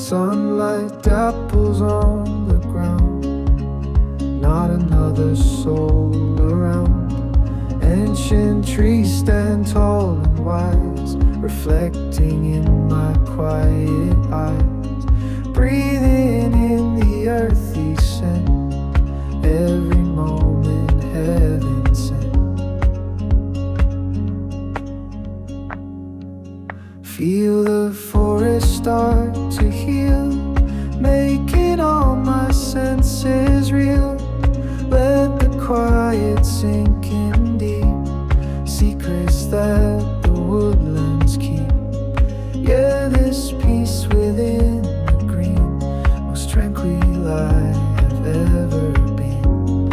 Sunlight dapples on the ground, not another soul around. Ancient trees stand tall and wise, reflecting in my quiet eyes. Breathing in the earthy scent, every moment heaven sent. Feel the forest start to heal, making all my senses real. Let the quiet sink in deep, secrets that the woodlands keep. Yeah, this peace within the green, most tranquil I have ever been.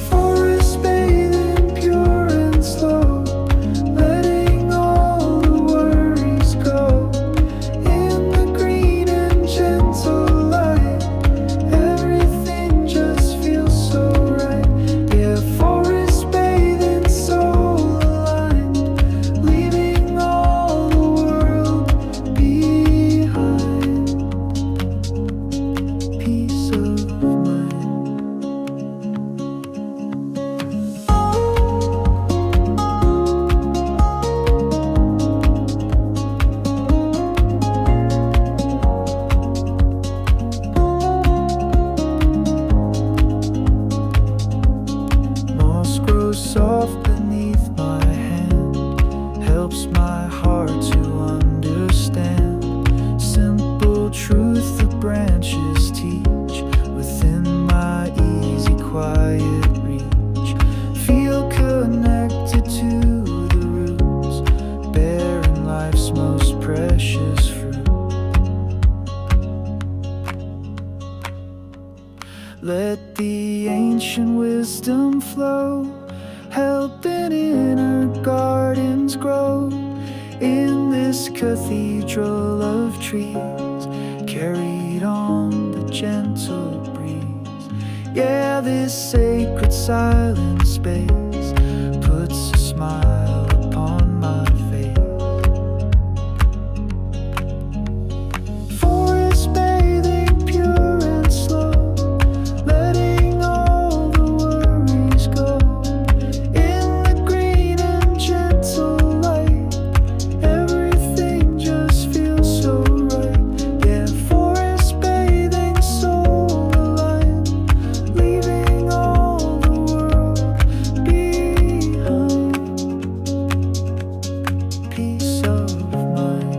Forest bathing pure and slow, letting all the worries go. In the green and gentle light, everything just feels so right. Yeah, forest bathing, soul aligned, leaving all the world behind. Peace of mind. Moss grows soft beneath my hand, helps my heart to understand. Simple truth the branches teach, within my easy quiet reach. Feel connected to the roots, bearing life's most precious fruit. Let the ancient wisdom flow, helping inner gardens grow. In this cathedral of trees, carried on the gentle breeze. Yeah, this sacred silent space puts a smile upon my face. Forest bathing pure and slow, letting all the worries go. In the green and gentle light, everything just feels so right. Yeah, forest bathing, soul aligned, leaving all the world behind. Peace of mind.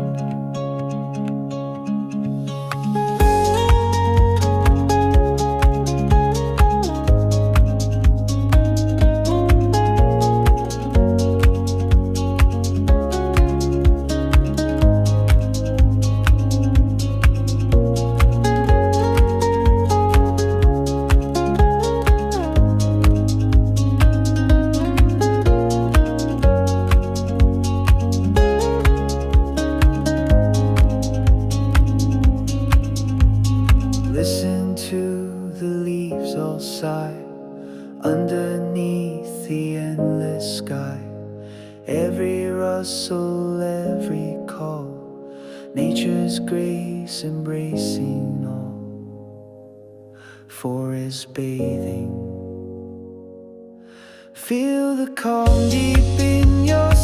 Listen to the leaves all sigh underneath the endless sky. Every rustle, every call, nature's grace embracing all. Forest bathing, feel the calm deep in your